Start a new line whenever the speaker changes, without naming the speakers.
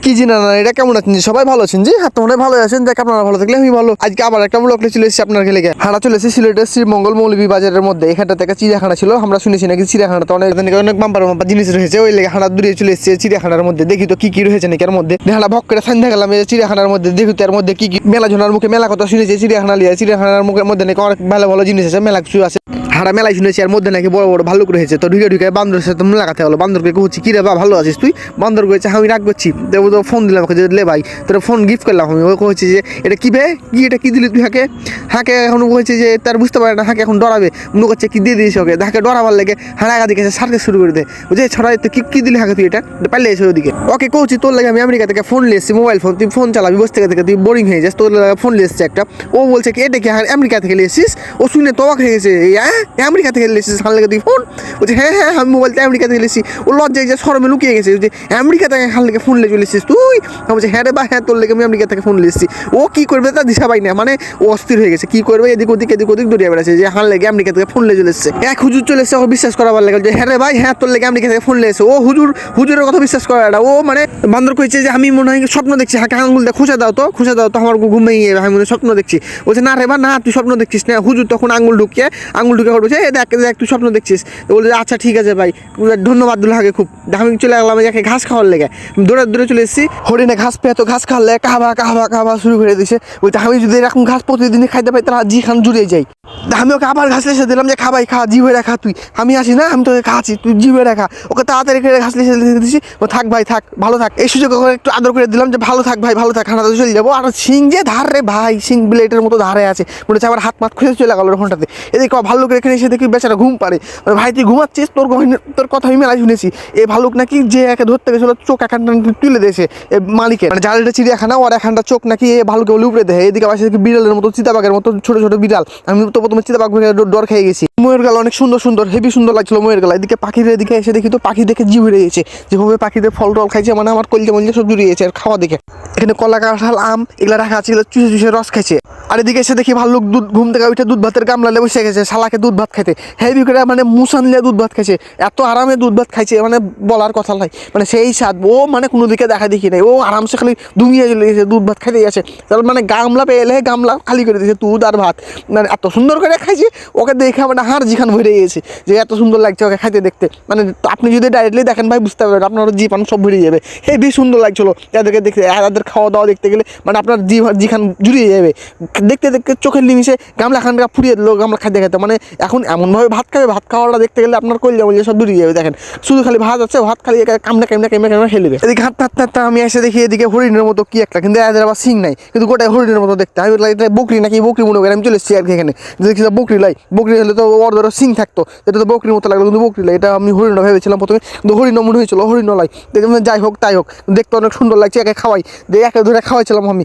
কি জি না এটা কেমন আছেন সবাই ভালো আছেন জি হাত তোমরা ভালো আছেন দেখ আপনারা ভালো থাকলে আমি ভালো আজকে আবার একটা ব্লগ চলে এসেছি আপনার খেলে হাঁটা চলে এসেছি সিলেটের শ্রীমঙ্গল মৌলভী বাজারের মধ্যে এখানটা থেকে চিড়িয়াখানা ছিল আমরা শুনেছি নাকি চিড়িয়াখানাতে অনেক অনেক বাম্পার জিনিস রয়েছে ওই লেগে হাঁটা দূরে চলে এসেছে চিড়িয়াখানার মধ্যে দেখি তো কি রয়েছে নাকি এর মধ্যে হাঁটা ভক করে সন্ধ্যা গেলাম চিড়িয়াখানার মধ্যে দেখি তো এর মধ্যে কি মেলা ঝোনার মুখে মেলা কথা শুনেছি চিড়িয়াখানার মুখের মধ্যে নাকি অনেক ভালো ভালো জিনিস আছে মেলা কিছু আছে হাঁটা মেলায় শুনেছি এর মধ্যে নাকি বড় বড় ভাল্লুক রয়েছে তো ঢুকে বান্দরের সাথে মুলাকাতে হলো বান্দরকে কহছি কি রে বা ভালো আছিস তুই বান্দর কয়েছে আমি রাগ করছি তো ফোন দিলাম ওকে লে ভাই তোর ফোন গিফট করলাম আমি ও কয়েছি যে এটা কি বে কি এটা কি দিলি তুই হাঁকে এখন বলছে যে তার বুঝতে পারে না হাঁকে এখন ডরাবে মনে করছে কি দিয়ে দিয়েছে ওকে হাঁকে ডরাবার লেগে হাঁড়া আগা দিকে সারতে শুরু করে দেয় বুঝে ছড়াই তো কি দিলি হাঁকে তুই এটা পাল্লে এসে ওদিকে ওকে কৌছি তোর লাগে আমি আমেরিকা থেকে ফোন নিয়ে এসেছি মোবাইল ফোন তুই ফোন চালাবি বসে থেকে তুই বোরিং হয়ে যাস তোর ফোন নিয়ে এসেছে একটা ও বলছে কি এটা কি আমেরিকা থেকে নিয়ে এসেছিস ও শুনে তো অবাক হয়ে গেছে আমেরিকা থেকে নিয়ে এসেছিস হাল লেগে তুই ফোন বলছে হ্যাঁ আমি মোবাইলটা আমেরিকা থেকে এসেছি ও লজ্জায় যে শরমে লুকিয়ে গেছে যে আমেরিকা থেকে হাল লেগে ফোন নিয়ে চলে এসেছিস তুই বলছে হ্যাঁ রে বা হ্যাঁ তোর লেগে আমি আমেরিকা থেকে ফোন নিয়ে এসেছি ও কী করবে তা দিশা পাই না মানে ও অস্থির হয়ে গেছে কী করবে এদিক ওদিক দৌড়িয়ে বেড়াচ্ছে যে হাল লেগে আমেরিকা থেকে ফোন নিয়ে চলে এসেছে এক হুজুর চলে এসেছে ও বিশ্বাস করাবার লেগে যে হ্যাঁ রে ভাই হ্যাঁ তোর লেগে আমেরিকা থেকে ফোন নিয়ে এসেছে ও হুজুরের কথা বিশ্বাস করা এটা ও মানে বান্দর কইছে যে আমি মনে হয় স্বপ্ন দেখছি হাঁকে আঙুল দিয়ে খুঁজে দাও তো আমার ঘুমিয়ে আমি মনে স্বপ্ন দেখছি বলছে না রে বা না তুই স্বপ্ন দেখছিস না হুজুর তখন আঙুল ঢুকে বলছে দেখ তুই স্বপ্ন দেখছিস তো বলছে আচ্ছা ঠিক আছে ভাই ধন্যবাদ দিল হাগে খুব আমি চলে গেলাম যাকে ঘাস খাওয়ার লেগে দূরে চলে এসেছি হরিণে ঘাস পেয়ে তো ঘাস খাওয়ার লেগে কাহবা শুরু করে দিয়েছে বলতে আমি যদি এরকম ঘাস প্রতিদিনই খাইতে পাই তাহলে জি খান জুড়িয়ে যাই আমি ওকে আবার ঘাস লেসে দিলাম যে খাবাই খা জি হয়ে রাখা তুই আমি আসি না আমি তোকে খাচ্ছি তুই জি হয়ে রাখা ওকে তাড়াতাড়ি করে ঘাস লেসে দিয়েছি ও থাক ভাই থাক ভালো থাক এই সুযোগ একটু আদর করে দিলাম যে ভালো থাক ভাই ভালো থাক হাঁটাতে চলে যাবো আর সিং যে ধার রে ভাই সিং ব্লেডের মতো ধারে আছে মনে হচ্ছে আবার হাত মাত খুঁজে চলে গেল ঘন্টাতে এদিকে ভাল্লুক এখানে এসে দেখি বেচারা ঘুম পারে ভাই তুই ঘুমাচ্ছিস তোর কথা আমি মেলায় শুনেছি এই ভাল্লুক নাকি যে একে ধরতে গেছিল চোখ এখানটা তুলে দিয়েছে মালিকের মানে জালটা চিড়িয়াখানা ওর এখানটা চোখ নাকি এ ভাল্লুকে বলে উপরে দেয় এদিকে পাশে বিড়ালের মতো চিতাবাঘের মতো ছোট বিড়াল আমি তো প্রথমে চিতাবাঘ ডর খেয়ে গেছি ময়ূর গালা অনেক সুন্দর হেভি সুন্দর লাগছিল ময়ূর গালা এদিকে পাখির এদিকে এসে দেখি তো পাখি দেখে জি হয়ে গেছে যেভাবে পাখিদের ফল টল খাইছে মানে আমার কলজে মলজে সব জুড়িয়েছে আর খাওয়া দেখে এখানে কলা কাঁঠাল আম এগুলা রাখা আছে চুষে রস খাইছে আর এদিকে এসে দেখি ভাল্লুক দুধ ঘুম থেকে উঠে দুধ ভাতের গামলালে বসে গেছে শালাকে দুধ ভাত খাইতে হেভি করে মানে মুসান লিয়ে দুধ ভাত খাইছে এত আরামে দুধ ভাত খাইছে মানে বলার কথা নাই মানে সেই স্বাদ ও মানে কোনো দিকে দেখি নাই ও আরামসে খালি ধুমিয়ে চলে গেছে দুধ ভাত খাইতে গেছে তাহলে মানে গামলা পেলে গামলা খালি করে দিয়েছে দুধ আর ভাত মানে এত সুন্দর করে খাইছে ওকে দেখে মানে হাড় জিখান ভরে গেছে যে এত সুন্দর লাগছে ওকে খাইতে দেখতে মানে আপনি যদি ডাইরেক্টলি দেখেন ভাই বুঝতে পারবেন আপনার জিপান সব ভরে যাবে হেভি সুন্দর লাগছিল এদেরকে দেখতে এদের খাওয়া দাওয়া দেখতে গেলে মানে আপনার জিখান জুড়িয়ে যাবে দেখতে চোখের নিমিশে গামলা খানটা ফুরিয়ে দিল গামলা খাইতে মানে এখন এমনভাবে ভাত খাওয়াটা দেখতে গেলে আপনার কলজা মলজা সব জুড়িয়ে যাবে দেখেন শুধু খালি ভাত আছে ভাত খালি কামড়ে খেলবে এদিকে হাঁটতে আমি এসে দেখি এদিকে হরিণের মতো কি একটা কিন্তু এদের আবার সিং নাই কিন্তু গোটাই হরিণের মতো দেখতে আমি বকরি নাকি বকরি মনে করি আমি চলে এসেছি আর কি এখানে দেখছি বকরি হলে তো ওর ধরো সিং থাকতো এটা তো বকরির মতো লাগলো কিন্তু বকরি লাই এটা আমি হরিণ ভেবেছিলাম প্রথমে কিন্তু হরিণ মনে হয়েছিল হরিণ লাই যাই হোক তাই হোক দেখতে অনেক সুন্দর লাগছে একে খাওয়াই একে ধরে খাওয়াইছিলাম আমি